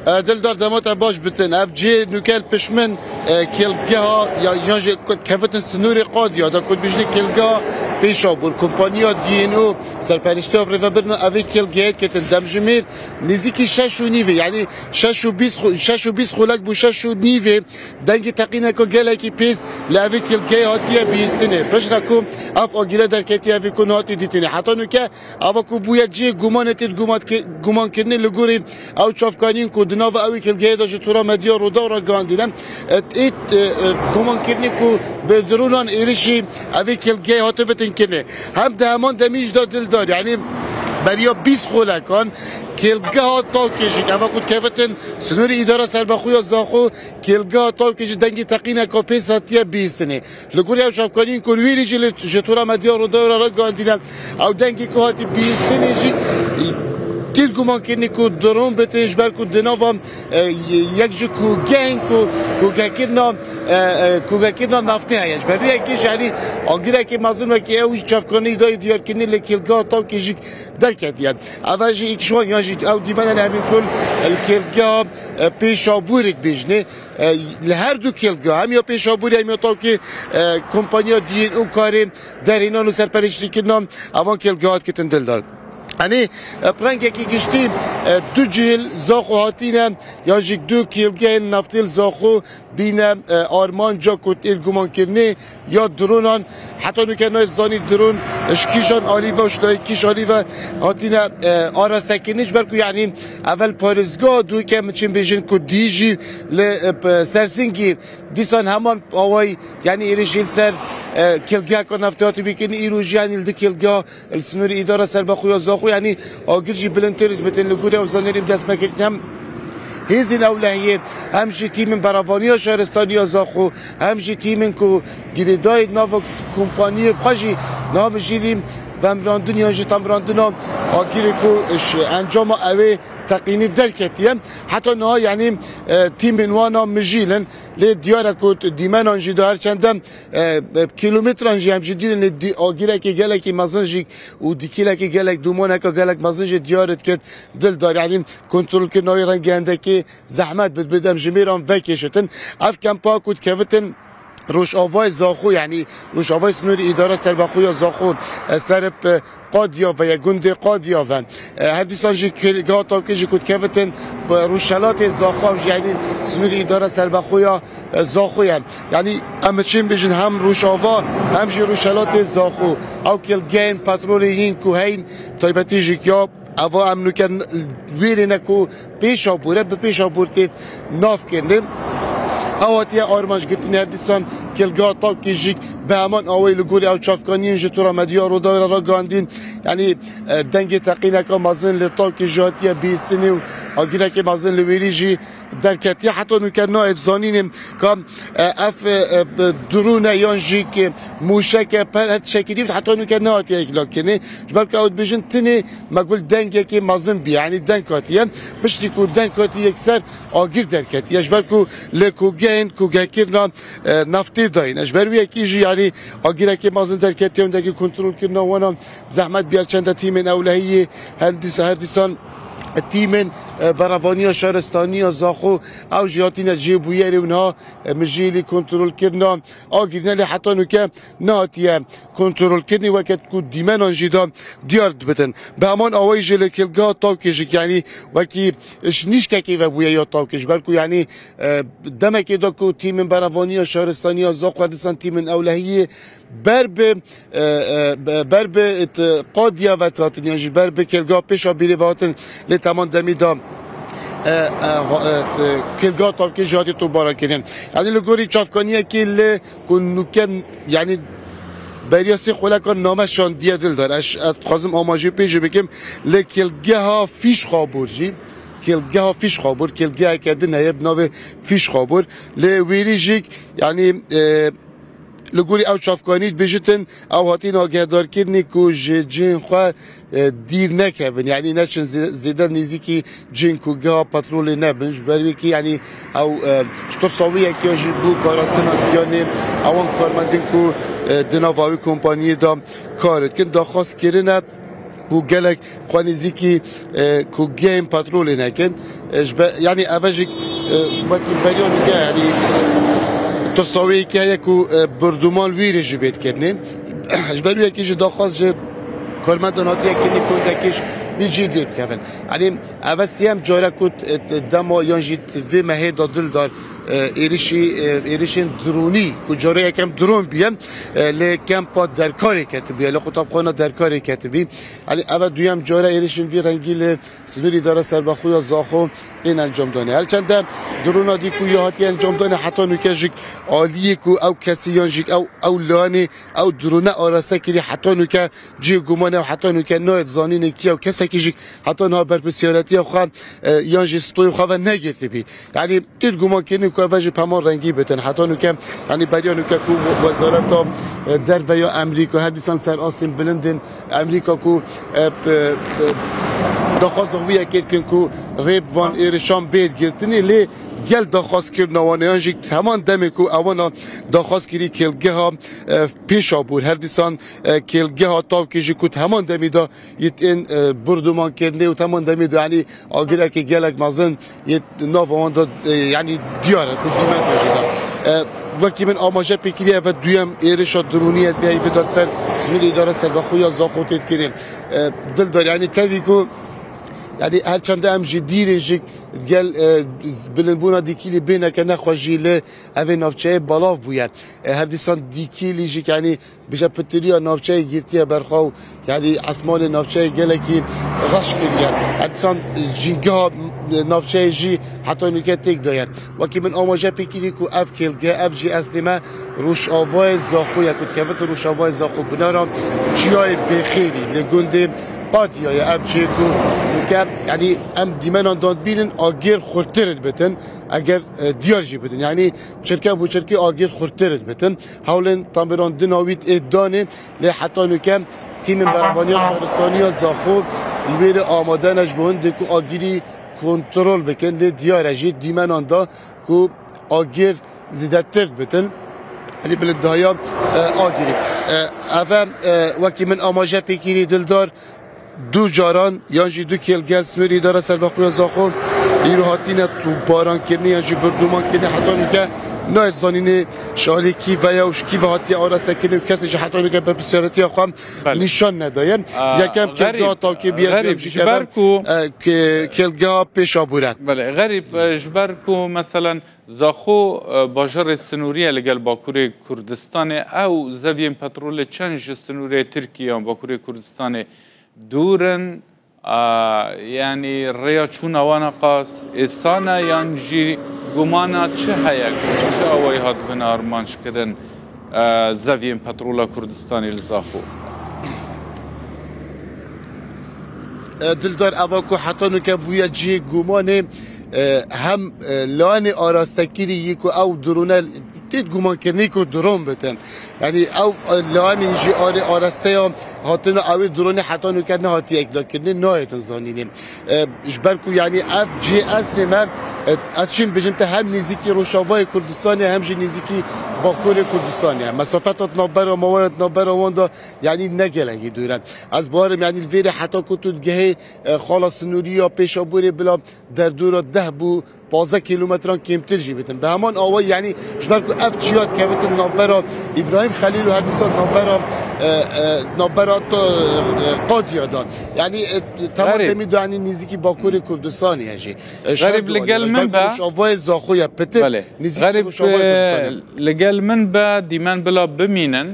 دلدار دمات باش بتن اف جي نوكل پشمن کلگاه یا جه کفتن سنوری قادیا دا کد بجنی کلگاه پیشا بور کمپانیا دینو سرپرشتی ها برای برنا اوی کلگاه کتن دمجمیر نزیکی 6 و نیوه یعنی 6 و 20 خولک بو 6 و نیوه دنگی تقینه که گله کی پیس لاوی کلگاه هاتیه بیستنه پش رکوم اف آگیره در کتی اوی کن هاتی دیتنه حتی نوکه اوه که بویا جه گمان کرنه لگوری او چافکانین که دناو اوی کلگاه دا جتورا مدیا رو دارا گاندینم ایت گمان کرنه که به درونان ایرشی اوی کلگاه هاته بتن کنه هم ده همان دمیج دا دل دار یعنی بریا 20 خولکان کلگاه تا کشی که اما کود کفتن سنور اداره سربخوی زاخو کلگاه تا کشی دنگی تقینه که پیس هاتیه بیستنه لگوری او شافکانین کن ویری جل جتورا مدیا رو دارا را گاندینم او دنگی که هاتی بیستنه جی تیل گمان کنی که درون بتنش بر که دناوام یک جو کوگاکرنا نفتی هایش ببی یکیش یعنی آگیره که مزون و که اوی چفکانی دای دیار کنی لکلگاه تا کشی درکت یاد اوجی ایکشوان یانجی او دیمانن همین کل الکلگاه پیشابورک بیجنه لهر دو کلگاه هم یا پیشابوری هم یا تا که کمپانیا دین اون کاری در اینان و سرپرشتی کنم اوان کلگاهات کتن دل دار یعنی پرنگی که گشتیم دو جیل زاخو هاتینم یا جیک دو کیلگاه نفتیل زاخو بینم آرمان جا کت ایل گمان کرنه یا درونان حتی نوکنای زانی درون اشکیشان آلی و اشتای کیش آلی و هاتینه آراسته کنیش برکو یعنی اول پارزگاه دوی که مچین بیشن که دیجی سرسنگی دیسان همان آوای یعنی ایرشیل سر کلگاه که نفتیاتی بیکنی ایروژی یعنی الده کلگاه السنوری اداره سر بخویا زاخو یعنی آگرجی بلنترید بتن لگوره و زانیریم دست مکتیم هزین اولهیه همچی تیم براوانی شهرستانی زاخو همچی تیم که گریدای ناو کمپانی خواهی نام جیدیم و مراندن یا جی تمراندن آگیره که انجام اوه تقینی درکتیم حتی نه یعنی تیم نوانا مجیلن لی دیاره که دیمن آنجی دار چندم کیلومتر آنجی همچی دیدن آگیره که گله که مزنجی و دیکیله که گله دومانه که گله مزنجی دیارت که دل دار یعنی کنترل که نوی رنگنده که زحمت بدم جمیران وکشتن اف کم پاکود کفتن روش آوای زاخو یعنی روش آوای سنوری اداره سربخوی زاخو سرپ قادیا و یک گنده قادیا و حدیثان جی کلگاه تا که جی کود کفتن روشلات زاخو یعنی سنوری اداره سربخوی زاخو یعنی اما چین بیشن هم روش آوا هم جی روشلات زاخو او کلگاه پترول هین کوهین تایبتی جی کیا اوا امنو کن ویری نکو پیشا بوره به پیشا بور که ناف کنیم اواتیه آرمانش گرتن هردیسان کلگاه تا کیجیک به همان آوی لگوری او چافکانین جتورا مدیا رو دایره را گاندین یعنی دنگ تقینه که مازن لطا که جاتیه بیستنی و آگیره که مازن لویری جی درکتیه حتی نوکرنا افزانینیم که اف درونه یان جی که موشک پر هد شکیدیم حتی نوکرنا هاتیه اکلاک کنه جبر که اوت بیشن تنه مگول دنگه که مازن بی یعنی دنگ هاتیه پشتی که دنگ هاتیه یکسر آگیر درکتیه جبر که لکوگین کوگه کرنا نفتی داین اجبر وی کیجی یعنی آگیره که مازن درکتیه اندکی کنترل کرنا وانا زحمت بیار چند تیم اولهی هندیسان تیم براوانی شهرستانی زاخو او جهاتین جیبویری اونها مجیلی کنترل کردن آگیرنه لی حتی نوکه نهاتیه کنترل کردنی وقت که دیمن آنجیدا دیار بتن به همان آوای جل کلگاه تاوکشک یعنی وقتی نیش که و بویا یا تاوکش برکو یعنی دمکی دا که تیم براوانی شهرستانی زاخو هردسان تیم اولهی بر به قادیا و تاتن یعنی بر به کلگاه پیشا بیری واتن لی تمام دمی دا کلگاه تا که جاتی تو بارا کنیم یعنی لگوری چافکانیه که لی کنوکن یعنی بریاسی خلکان نامشان دیه دل دار از خواستم آماجی پیش بکم لی کلگاه فیش خوابور جی کلگاه فیش خوابور کلگاه که ده نیب ناو فیش خوابور لی ویری جیک یعنی لگوری او چافکانیت بجتن او هاتین آگهدار کردنی که جین خواه دیر نکبن یعنی نچن زیده نیزی جین که گاه پترول نبنش بروی که یعنی او چطور ساویه که جی بو کاراسنا بیانه اوان کارمندین که دناواوی کمپانی دا کارت کن دا خواست کرنه بو گلک خوانیزی کی کو گیم پاترول نکن یعنی اوجی وقتی بیان که یعنی تصاویری که یکو بردومان ویری جبیت کردن اجباری یکیش داخاز کارمندان هاتی کنی کودکیش بیجی دیر کردن یعنی اول سیم جاره کود دما یانجیت و مهد دل دار ایریشین درونی کو جاره یکم درون بیم لیکن پا درکاری کتبی لی خطابخانه درکاری کتبی یعنی اول دویم جاره ایریشین وی رنگی لی سنوری داره سربخوی زاخو این انجام دانه هرچند درون آدی کو یهاتی انجام دانه حتی نکجیک عالیه کو او کسی یانجیک او لانی او درونه آراسته کلی حتی نکه جی گمانه و حتی نکه ناید زانین کی او کسی کیجیک حتی نها برپسیارتی خواهم یانجی ستوی خواهم نگرتی بی یعنی تیر گمان کنی که وجه پمان رنگی بتن حتی نکه یعنی بریانو که کو وزارت در و یا امریکا هر دیسان سر آستین بلندن امریکا کو دخواست ویا کن کو ریب وان ایرشان بید گرتنی لی گل دخواست کرد نوانیانجی همان دمی کو اوانا دخواست کردی کلگه ها پیش آبور هر دیسان کلگه ها تاو کشی کود همان دمی دا یت این بردومان کرده و همان دمی دا یعنی آگره که گلک مازن یت ناو آن دا یعنی دیاره کود دیمت وجه وقتی من آماجه پیکیری و دویم ایرشا درونیت بیایی بدار سر سنوری اداره سر بخویا زاخوتید کنیم دل دار یعنی تاوی کو یعنی هر چند هم جدیره جک گل بلندبونا دیکیلی بینه که نخواهی لی اوه نافچه بالاف بوید هر دیسان دیکیلی جک یعنی بشه پتریا نافچه گیرتیه برخواو یعنی اسمان نافچه گله که غش کریه هر دیسان جنگه ها نافچه جی حتی نکه تک داید وکی من آماجه پیکیری که اف کلگه اف جی اسلمه روش آوای زاخو یکود که وقت روش آوای زاخو بنارم جیای بخیری لگنده بادیای اب چه کو که یعنی ام دیمنان داد بینن آگیر خورترد بتن اگر دیار جی بتن یعنی شرکت بو شرکت آگیر خورترد بتن حاولن تامران دناویت ادانه لی حتی نکم تیم برابانی شهرستانی زاخو الویر آماده نجبوند کو آگیری کنترل بکن لی دیار جی دیمنان دا کو آگیر زیادتر بتن یعنی بلدهایا آگیری اول وقتی من آماجه پیکیری دلدار دو جاران یانجی دو کلگل سنوری داره سر بخوی زاخو ایرو هاتینه تو باران کنی یانجی بردومان کنی حتی نکه نایت زانین شالی کی و یاوش کی و هاتی آراسه کنی و کسی حتی نکه بر بسیارتی خواهم نشان نداین یکم کلگه ها تا که بیاد غریب جبرکو کلگه ها پیش آبورن بله غریب جبرکو مثلا زاخو باجر سنوریه لگل باکوری کردستان او زویم پترول چنج سنوری ترکیه باکوری کردستان دورن یعنی ریا چون وانا قاس استانا یانجی گمانا چه هیا چه اوی هات بن آرمانش کردن زویم پترولا کردستانی لزاخو دلدار اواکو حتی نکه بویا جی گمانه هم لان آراستگیری یکو او درونه دید گمان کنی که درون بتن یعنی او لان اینجی آراسته یا هاتن اوی درونه حتی نکه نه هاتی اکلا کنی نه ایتن زانینیم جبرکو یعنی اف جی اصل من اتشین بجیم تا هم نزیکی روشاوای کردستانی هم جی نزیکی باکور کردستانی هم مسافتات نابر و موایت نابر واندا یعنی نگلنگی دورن از بارم یعنی الویر حتی کتود گهی خالا سنوری یا پیشابوری بلا در دور 10 بو 15 کیلومتران کمتر جی بتن به همان آوای یعنی جبرکو اف چیات که بتن نابر ابراهیم خلیل و هر دیستان نابر قادیا دان یعنی تمام تمیدو یعنی نزیکی باکور کردستانی هجی غریب لگل من با روشاوای زاخویا پتر غریب لگل من با دیمن بلا بمینن